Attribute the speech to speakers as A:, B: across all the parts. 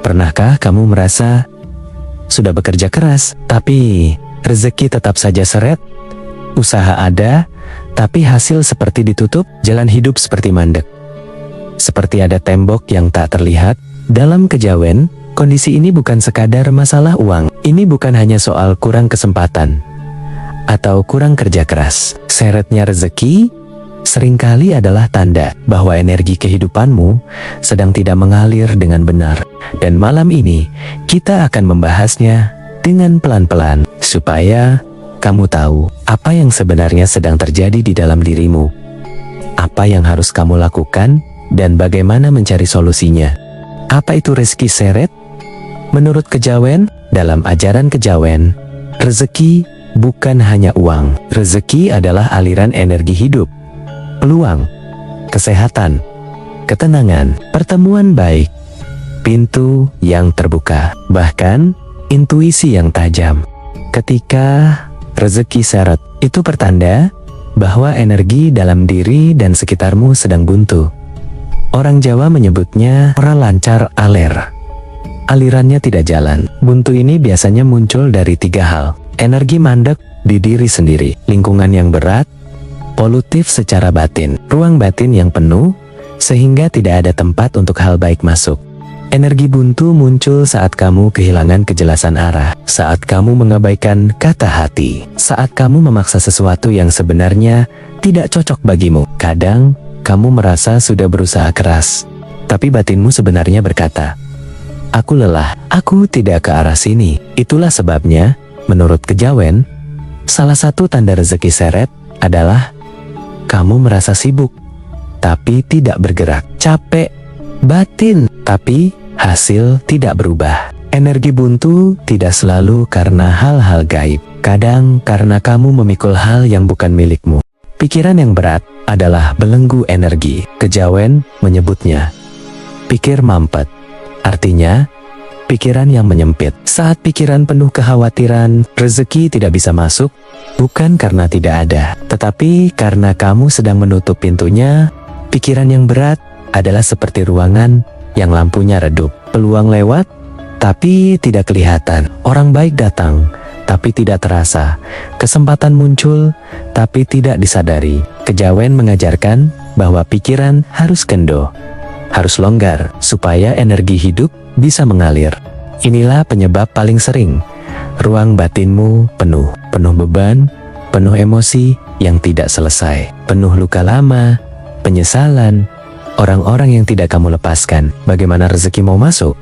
A: Pernahkah kamu merasa sudah bekerja keras, tapi rezeki tetap saja seret? Usaha ada, tapi hasil seperti ditutup, jalan hidup seperti mandek. Seperti ada tembok yang tak terlihat. Dalam kejawen, kondisi ini bukan sekadar masalah uang. Ini bukan hanya soal kurang kesempatan atau kurang kerja keras. Seretnya rezeki seringkali adalah tanda bahwa energi kehidupanmu sedang tidak mengalir dengan benar. Dan malam ini, kita akan membahasnya dengan pelan-pelan, supaya kamu tahu apa yang sebenarnya sedang terjadi di dalam dirimu, apa yang harus kamu lakukan, dan bagaimana mencari solusinya. Apa itu rezeki seret? Menurut kejawen, dalam ajaran kejawen, rezeki bukan hanya uang. Rezeki adalah aliran energi hidup, peluang, kesehatan, ketenangan, pertemuan baik, pintu yang terbuka, bahkan intuisi yang tajam. Ketika rezeki seret, itu pertanda bahwa energi dalam diri dan sekitarmu sedang buntu. Orang Jawa menyebutnya ora lancar aler. Alirannya tidak jalan. Buntu ini biasanya muncul dari 3 hal. Energi mandek di diri sendiri, lingkungan yang berat, polutif secara batin, ruang batin yang penuh, sehingga tidak ada tempat untuk hal baik masuk. Energi buntu muncul saat kamu kehilangan kejelasan arah, saat kamu mengabaikan kata hati, saat kamu memaksa sesuatu yang sebenarnya tidak cocok bagimu. Kadang, kamu merasa sudah berusaha keras, tapi batinmu sebenarnya berkata, "Aku lelah, aku tidak ke arah sini." Itulah sebabnya, menurut kejawen, salah satu tanda rezeki seret adalah kamu merasa sibuk, tapi tidak bergerak, capek batin, tapi hasil tidak berubah. Energi buntu tidak selalu karena hal-hal gaib, kadang karena kamu memikul hal yang bukan milikmu. Pikiran yang berat adalah belenggu energi. Kejawen menyebutnya pikir mampet, artinya pikiran yang menyempit. Saat pikiran penuh kekhawatiran, rezeki tidak bisa masuk, bukan karena tidak ada, tetapi karena kamu sedang menutup pintunya. Pikiran yang berat adalah seperti ruangan yang lampunya redup. Peluang lewat, tapi tidak kelihatan. Orang baik datang, tapi tidak terasa. Kesempatan muncul, tapi tidak disadari. Kejawen mengajarkan bahwa pikiran harus kendo, harus longgar, supaya energi hidup bisa mengalir. Inilah penyebab paling sering. Ruang batinmu penuh beban, penuh emosi yang tidak selesai, penuh luka lama, penyesalan, orang-orang yang tidak kamu lepaskan. Bagaimana rezeki mau masuk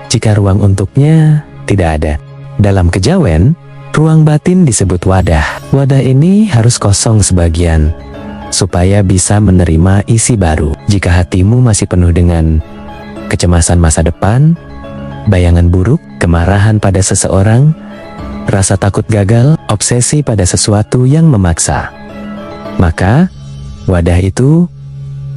A: jika ruang untuknya tidak ada? Dalam kejawen, ruang batin disebut wadah. Wadah ini harus kosong sebagian, supaya bisa menerima isi baru. Jika hatimu masih penuh dengan kecemasan masa depan, bayangan buruk, kemarahan pada seseorang, rasa takut gagal, obsesi pada sesuatu yang memaksa, maka wadah itu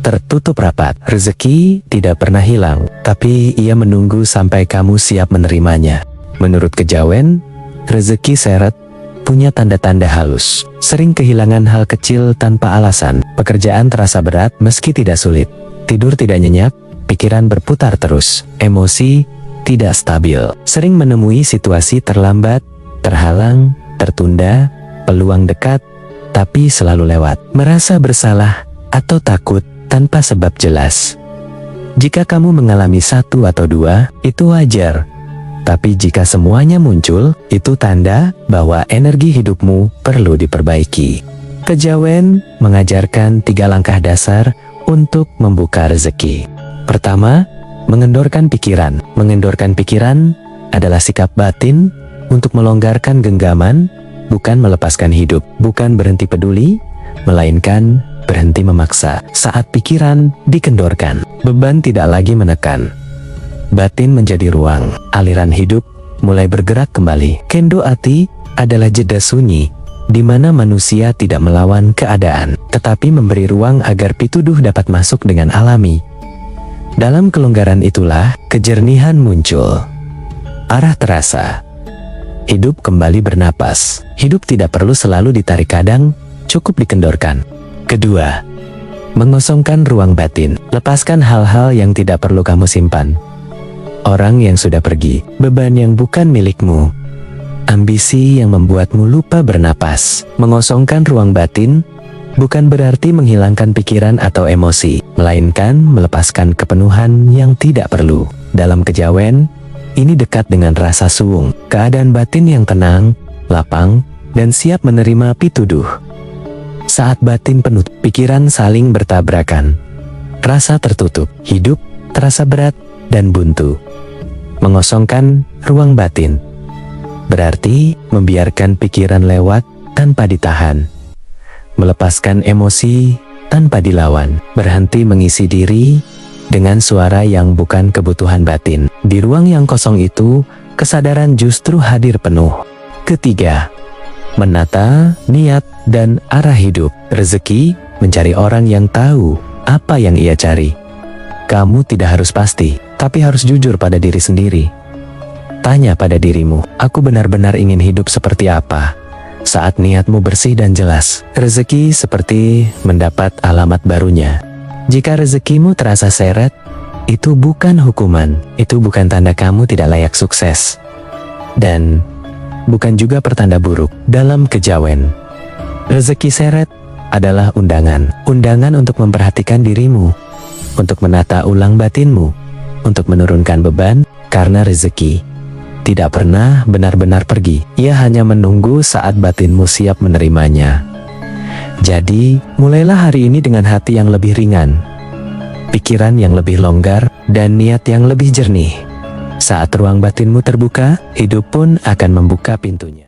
A: tertutup rapat. Rezeki tidak pernah hilang, tapi ia menunggu sampai kamu siap menerimanya. Menurut kejawen, rezeki seret punya tanda-tanda halus. Sering kehilangan hal kecil tanpa alasan. Pekerjaan terasa berat meski tidak sulit. Tidur tidak nyenyak, pikiran berputar terus. Emosi tidak stabil. Sering menemui situasi terlambat, terhalang, tertunda, peluang dekat, tapi selalu lewat. Merasa bersalah atau takut tanpa sebab jelas. Jika kamu mengalami 1 atau 2, itu wajar. Tapi jika semuanya muncul, itu tanda bahwa energi hidupmu perlu diperbaiki. Kejawen mengajarkan 3 langkah dasar untuk membuka rezeki. Pertama, mengendorkan pikiran. Mengendorkan pikiran adalah sikap batin untuk melonggarkan genggaman, bukan melepaskan hidup. Bukan berhenti peduli, melainkan berhenti memaksa. Saat pikiran dikendorkan, beban tidak lagi menekan. Batin menjadi ruang, aliran hidup mulai bergerak kembali. Kendo ati adalah jeda sunyi, di mana manusia tidak melawan keadaan, tetapi memberi ruang agar pituduh dapat masuk dengan alami. Dalam kelonggaran itulah, kejernihan muncul. Arah terasa. Hidup kembali bernapas. Hidup tidak perlu selalu ditarik, kadang cukup dikendorkan. Kedua, mengosongkan ruang batin. Lepaskan hal-hal yang tidak perlu kamu simpan. orang yang sudah pergi, beban yang bukan milikmu, ambisi yang membuatmu lupa bernapas. Mengosongkan ruang batin bukan berarti menghilangkan pikiran atau emosi, melainkan melepaskan kepenuhan yang tidak perlu. Dalam kejawen, ini dekat dengan rasa suwung, keadaan batin yang tenang, lapang, dan siap menerima pituduh. Saat batin penuh, pikiran saling bertabrakan. Rasa tertutup, hidup terasa berat dan buntu. Mengosongkan ruang batin berarti membiarkan pikiran lewat tanpa ditahan. Melepaskan emosi tanpa dilawan, berhenti mengisi diri dengan suara yang bukan kebutuhan batin. Di ruang yang kosong itu, kesadaran justru hadir penuh. Ketiga, menata niat dan arah hidup. Rezeki mencari orang yang tahu apa yang ia cari. Kamu tidak harus pasti, tapi harus jujur pada diri sendiri. Tanya pada dirimu, aku benar-benar ingin hidup seperti apa? Saat niatmu bersih dan jelas, rezeki seperti mendapat alamat barunya. Jika rezekimu terasa seret, itu bukan hukuman, itu bukan tanda kamu tidak layak sukses. Dan bukan juga pertanda buruk. Dalam kejawen, rezeki seret adalah undangan. Undangan untuk memperhatikan dirimu, untuk menata ulang batinmu, untuk menurunkan beban, karena rezeki tidak pernah benar-benar pergi. Ia hanya menunggu saat batinmu siap menerimanya. Jadi, mulailah hari ini dengan hati yang lebih ringan, pikiran yang lebih longgar, dan niat yang lebih jernih. Saat ruang batinmu terbuka, hidup pun akan membuka pintunya.